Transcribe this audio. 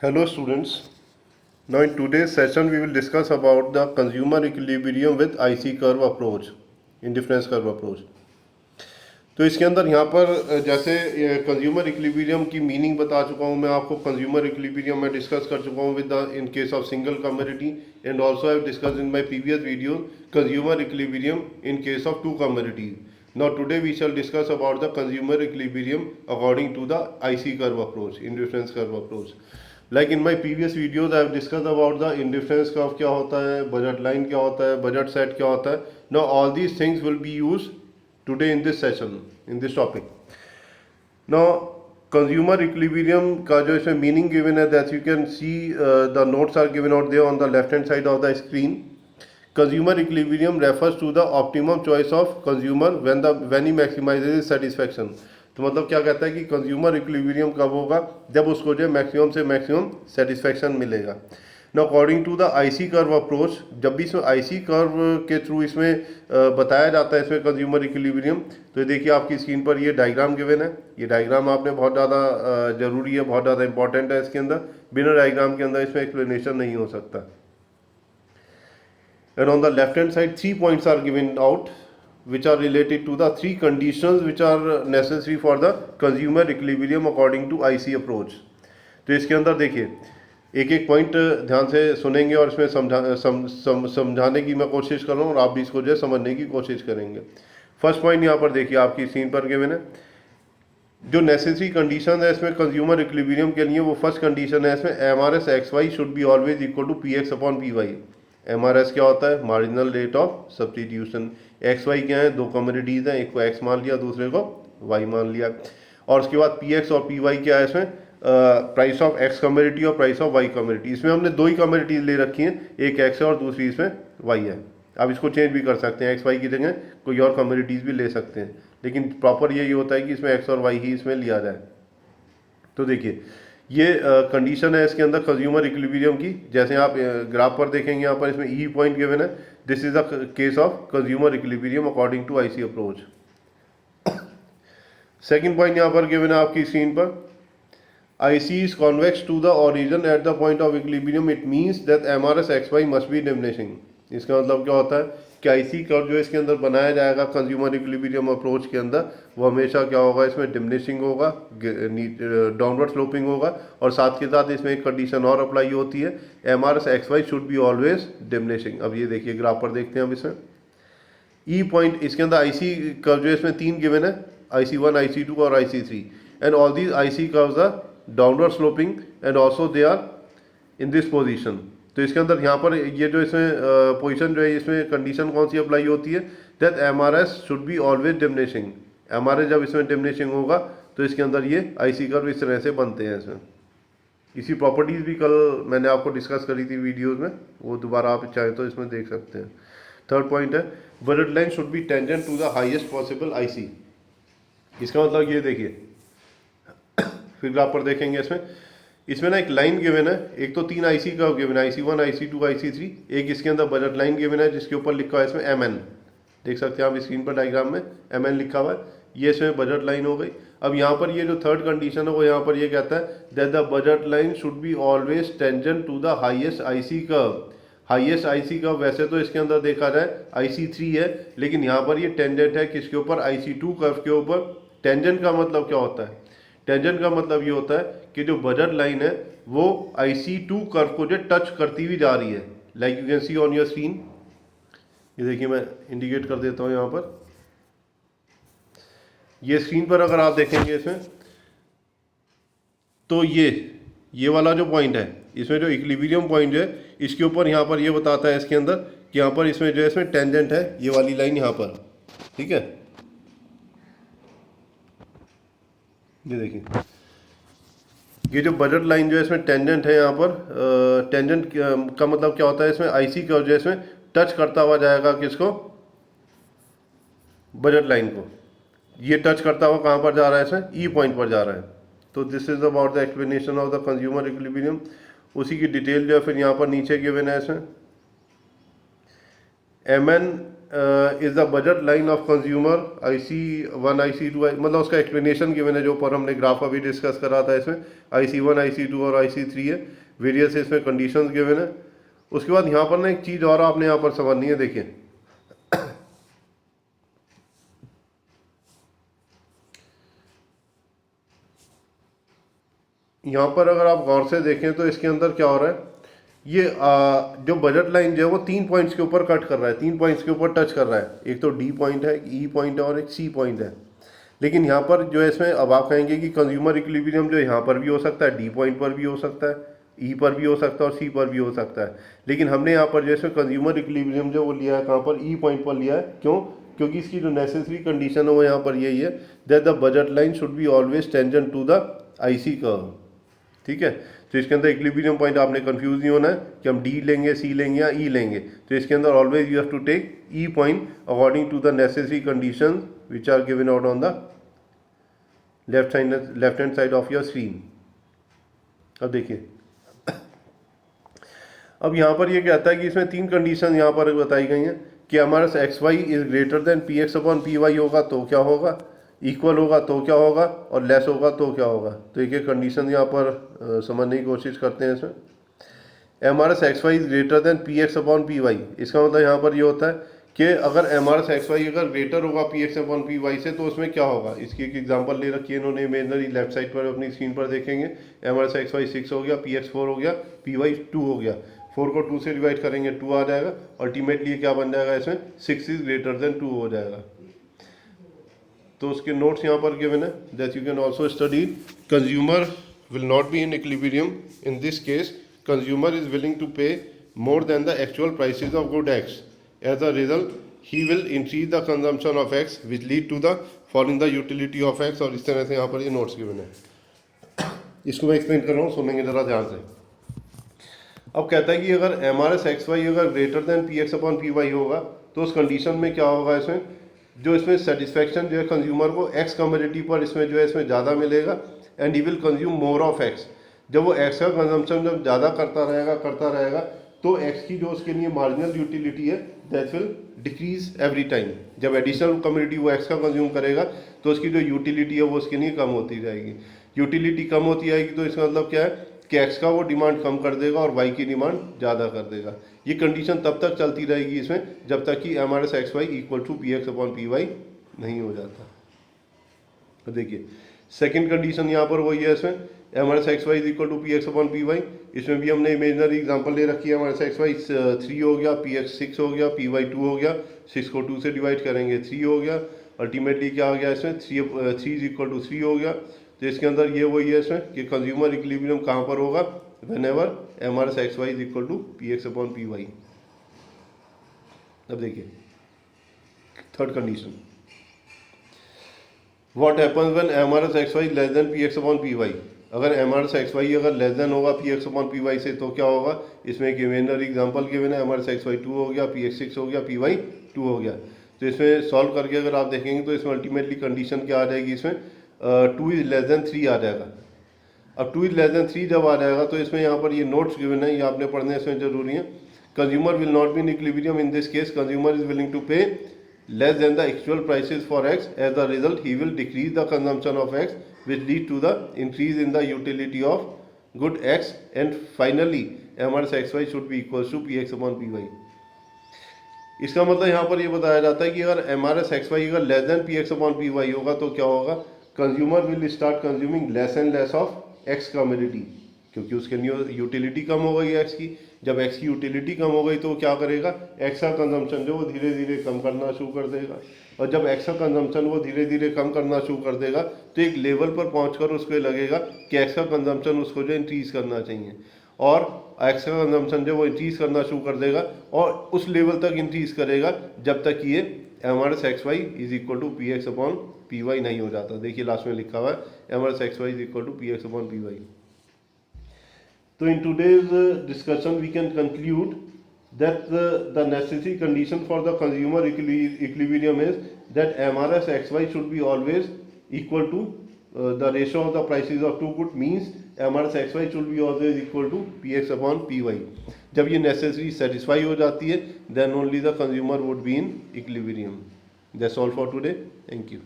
Hello students. Now in today's session we will discuss about the consumer equilibrium with IC curve approach, indifference curve approach. तो इसके अंदर यहाँ पर जैसे consumer equilibrium की meaning बता चुका हूँ मैं आपको. कंज्यूमर इक्विलिब्रियम मैं डिस्कस कर चुका हूँ with the in case of single community and also I have discuss in my previous video consumer equilibrium in case of two communities. Now today we shall discuss about the consumer equilibrium according to the IC curve approach, indifference curve approach. Like in my previous videos I have discussed about the indifference curve क्या होता है, budget line क्या होता है, budget set क्या होता है. Now all these things will be used today in this session, in this topic. Now consumer equilibrium का जो इसमें meaning given है, that you can see the notes are given out there on the left hand side of the screen. Consumer equilibrium refers to the optimum choice of consumer when he maximizes his satisfaction. तो मतलब क्या कहता है कि consumer equilibrium कब होगा, जब उसको जो मैक्सिमम से मैक्सिमम सेटिस्फैक्शन मिलेगा. Now according to the IC curve approach, जब भी इसमें आईसी कर्व के थ्रू इसमें बताया जाता है इसमें कंज्यूमर इक्विलिब्रियम, तो ये देखिए आपकी स्क्रीन पर ये डायग्राम गिवन है. ये डायग्राम आपने बहुत ज़्यादा ज़रूरी है, बहुत ज़्यादा इंपॉर्टेंट है. इसके अंदर बिना डायग्राम के अंदर इसमें एक्सप्लेनेशन नहीं हो सकता. And on the left hand side 3 points are given out which are related to the 3 conditions which are necessary for the consumer equilibrium according to IC approach. तो इसके अंदर देखिए एक एक पॉइंट ध्यान से सुनेंगे और इसमें समझाने की मैं कोशिश कर रहा हूँ और आप भी इसको जो है समझने की कोशिश करेंगे. फर्स्ट पॉइंट यहाँ पर देखिए आपकी स्क्रीन पर गिवन है. जो नेसेसरी कंडीशन है इसमें कंज्यूमर इक्विलिब्रियम के लिए, वो फर्स्ट कंडीशन है इसमें MRS XY should be always equal to PX upon PY. MRS क्या होता है, marginal rate of substitution. XY क्या है, दो कम्युनिटीज़ हैं, एक को X मान लिया दूसरे को Y मान लिया. और उसके बाद PX और PY क्या है इसमें, प्राइस ऑफ X कम्युनिटी और प्राइस ऑफ Y कम्युनिटी. इसमें हमने दो ही कम्युनिटीज़ ले रखी हैं, एक X है और दूसरी इसमें Y है. आप इसको चेंज भी कर सकते हैं, XY की जगह कोई और कम्युनिटीज़ भी ले सकते हैं, लेकिन प्रॉपर यही होता है कि इसमें X और Y ही इसमें लिया जाए. तो देखिए ये कंडीशन है इसके अंदर कंज्यूमर इक्विलिब्रियम की. जैसे आप ग्राफ पर देखेंगे यहाँ पर इसमें ई पॉइंट गिवन है. This is the case of consumer equilibrium according to IC approach. Second point यहाँ पर गिवन है आपकी स्क्रीन पर. IC is convex to the origin at the point of equilibrium. It means that MRS XY must be diminishing. इसका मतलब क्या होता है कि IC कर्व जो इसके अंदर बनाया जाएगा कंज्यूमर इक्विलिब्रियम अप्रोच के अंदर, वो हमेशा क्या होगा, इसमें डिमिनिशिंग होगा, डाउनवर्ड स्लोपिंग होगा. और साथ के साथ इसमें एक कंडीशन और अप्लाई होती है, MRS XY should be always diminishing. अब ये देखिए ग्राफ पर देखते हैं हम इसमें ई पॉइंट. इसके अंदर IC कर्व जो इसमें 3 गिवन है, IC1, IC2 और IC3. And all these IC curves are downward sloping and also they are in this position. तो इसके अंदर यहाँ पर ये जो इसमें पोजीशन जो है, इसमें कंडीशन कौन सी अप्लाई होती है, that MRS should be always diminishing. MRS जब इसमें डिमिनिशिंग होगा तो इसके अंदर ये IC कर्व इस तरह से बनते हैं. इसमें इसी प्रॉपर्टीज़ भी कल मैंने आपको डिस्कस करी थी वीडियोज़ में, वो दोबारा आप चाहें तो इसमें देख सकते हैं. थर्ड पॉइंट है budget line should be tangent to the highest possible IC. इसका मतलब ये देखिए फिर ग्राफ पर देखेंगे इसमें ना एक लाइन गिवन है. एक तो 3 IC कर्व गिवन है, IC1, IC2, IC3. एक इसके अंदर बजट लाइन गिवन है जिसके ऊपर लिखा है इसमें MN. देख सकते हैं आप स्क्रीन पर डायग्राम में MN लिखा हुआ है. ये इसमें बजट लाइन हो गई. अब यहाँ पर ये जो थर्ड कंडीशन है वो यहाँ पर ये कहता है that the budget line should be always tangent to the highest IC curve. हाईएस्ट IC कर्व वैसे तो इसके अंदर देखा जाए IC3 है, लेकिन यहाँ पर ये टेंजेंट है किसके ऊपर, IC2 कर्व के ऊपर. टेंजेंट का मतलब क्या होता है, टेंजेंट का मतलब ये होता है कि जो बजट लाइन है वो IC2 कर्व को जो टच करती हुई जा रही है. Like you can see on your screen. ये देखिए मैं इंडिकेट कर देता हूँ यहाँ पर. ये स्क्रीन पर अगर आप देखेंगे इसमें, तो ये वाला जो पॉइंट है, इसमें जो इक्विलिब्रियम पॉइंट है, इसके ऊपर यहाँ पर ये बताता है इसके अंदर कि यहाँ पर इसमें जो है इसमें टेंजेंट है ये वाली लाइन यहाँ पर. ठीक है, ये देखिए ये जो बजट लाइन जो है इसमें टेंजेंट है यहाँ पर. टेंजेंट का मतलब क्या होता है, इसमें IC कर्व जो है इसमें टच करता हुआ जाएगा किसको, बजट लाइन को. ये टच करता हुआ कहाँ पर जा रहा है, इसमें ई पॉइंट पर जा रहा है. तो this is about the explanation of the consumer equilibrium. उसी की डिटेल जो है फिर यहाँ पर नीचे गिवन है इसमें. MN is the budget line of consumer IC1 IC2, मतलब उसका एक्सप्लेनेशन गिवन है जो पर हमने ग्राफ अभी डिस्कस करा था। इसमें IC1 IC2 और IC3 है, वेरियस इसमें कंडीशंस गिवन है। उसके बाद यहाँ पर ना एक चीज़ और आपने यहाँ पर समझनी है। देखिए यहाँ पर अगर आप गौर से देखें तो इसके अंदर क्या हो रहा है, ये जो बजट लाइन जो है वो 3 पॉइंट्स के ऊपर कट कर रहा है, 3 पॉइंट्स के ऊपर टच कर रहा है। एक तो D पॉइंट है, E पॉइंट है और एक C पॉइंट है। लेकिन यहाँ पर जो है इसमें अब आप कहेंगे कि कंज्यूमर इक्विलिब्रियम जो यहाँ पर भी हो सकता है, D पॉइंट पर भी हो सकता है, E पर भी हो सकता है और C पर भी हो सकता है। लेकिन हमने यहाँ पर जो है कंज्यूमर इक्विलिब्रियम जो वो लिया है कहाँ पर, E पॉइंट पर लिया है। क्यों? क्योंकि इसकी जो नेसेसरी कंडीशन है वो यहाँ पर यही है that the budget line should be always tangent to the IC curve. ठीक है, तो इसके अंदर इक्विलिब्रियम पॉइंट आपने कंफ्यूज नहीं होना है कि हम D लेंगे, C लेंगे या E लेंगे। तो इसके अंदर always you have to take E point according to the necessary condition which are given out on the left hand side of your screen. अब देखिए, अब यहाँ पर ये कहता है कि इसमें 3 कंडीशन यहाँ पर बताई गई हैं कि हमारा XY is greater than PX upon PY होगा तो क्या होगा, इक्वल होगा तो क्या होगा और लेस होगा तो क्या होगा। तो एक कंडीशन यहाँ पर समझने की कोशिश करते हैं। इसमें MRS XY is greater than PX upon PY, इसका मतलब यहाँ पर ये होता है कि अगर MRS XY अगर ग्रेटर होगा PX अपॉन PY से तो उसमें क्या होगा। इसकी एक एग्जांपल ले रखी है इन्होंने इमेजनरी, लेफ्ट साइड पर अपनी स्क्रीन पर देखेंगे। MRS XY 6 हो गया, PX 4 हो गया, PY 2 हो गया। 4 को 2 से डिवाइड करेंगे 2 आ जाएगा। अल्टीमेटली क्या बन जाएगा, इसमें 6 इज ग्रेटर देन 2 हो जाएगा। तो उसके नोट्स यहाँ पर गिवन है that you can also study. Consumer will not be in equilibrium in this case. Consumer is willing to pay more than the actual prices of good X। As a result he will increase the consumption of X which lead to the fall in the utility of X। और इस तरह से यहाँ पर ये notes given है। इसको मैं एक्सप्लेन कर रहा हूँ, सुनेंगे जरा ध्यान से। अब कहता है कि अगर MRS XY अगर greater than PX upon PY होगा तो उस कंडीशन में क्या होगा, इसमें जो इसमें सेटिस्फेक्शन जो है कंज्यूमर को X कमोडिटी पर इसमें जो है इसमें ज़्यादा मिलेगा and he will consume more of X। जब वो X का कंजम्पशन जब ज़्यादा करता रहेगा तो X की जो उसके लिए मार्जिनल यूटिलिटी है that will decrease every time. जब एडिशनल कमोडिटी वो X का कंज्यूम करेगा तो उसकी जो यूटिलिटी है वो उसके लिए कम होती जाएगी। यूटिलिटी कम होती जाएगी तो इसका मतलब क्या है कि X का वो डिमांड कम कर देगा और Y की डिमांड ज़्यादा कर देगा। ये कंडीशन तब तक चलती रहेगी इसमें जब तक कि MRS XY equal to PX upon PY नहीं हो जाता। तो देखिए सेकंड कंडीशन यहाँ पर वही है, इसमें MRS XY is equal to PX upon PY। इसमें भी हमने इमेजनरी एग्जांपल ले रखी है। MRS XY 3 हो गया, PX 6 हो गया, PY 2 हो गया। 6 को 2 से डिवाइड करेंगे 3 हो गया। अल्टीमेटली क्या हो गया, इसमें 3 इज इक्वल टू 3 हो गया। तो इसके अंदर ये वही है इसमें कि कंज्यूमर इक्विलिब्रियम कहाँ पर होगा, whenever MRS XY is equal to PX upon PY। अब देखिए third condition, what happens when MRS XY less than PX upon PY। अगर MRS XY अगर लेस देन होगा PX अपॉन PY से तो क्या होगा। इसमें एक इमेजनरी एग्जांपल गिवन है, MRS XY 2 हो गया, PX 6 हो गया, PY 2 हो गया। तो इसमें सॉल्व करके अगर आप देखेंगे तो इसमें अल्टीमेटली कंडीशन क्या आ जाएगी, इसमें 2 इज लेस देन 3 आ जाएगा। अब 2 इज लेस देन 3 जब आ जाएगा तो इसमें यहाँ पर ये नोट्स गिवन है, ये आपने पढ़ने इसमें जरूरी है। Consumer will not be in equilibrium in this case. Consumer is willing to pay less than the actual prices for X. As a result, he will decrease the consumption of X, which lead to the increase in the utility of good X. And finally, MRS XY should be equal to PX upon PY. इसका मतलब यहाँ पर ये बताया जाता है कि अगर MRS XY अगर less than PX upon PY होगा तो क्या होगा, consumer will start consuming less and less of X commodity, क्योंकि उसके लिए यूटिलिटी कम हो गई X की। जब X की यूटिलिटी कम हो गई तो क्या करेगा, X का कंजम्पशन जो वो धीरे धीरे कम करना शुरू कर देगा। और जब X का कंजम्पशन वो धीरे धीरे कम करना शुरू कर देगा तो एक लेवल पर पहुंचकर उसको लगेगा कि X का कंजम्पशन उसको जो इंक्रीज करना चाहिए। और X का कंजम्पशन जो वो इंक्रीज करना शुरू कर देगा और उस लेवल तक इंक्रीज करेगा जब तक ये MRS XY is equal to PX upon PY नहीं हो जाता। देखिए लास्ट में लिखा हुआ है MRS XY is equal to PX upon PY। So in today's discussion we can conclude that the necessary condition for the consumer equilibrium is that MRS XY should be always equal to the ratio of the prices of two goods, means MRS XY should be always equal to PX upon PY. जब ये necessary satisfy हो जाती है, then only the consumer would be in equilibrium. That's all for today, thank you.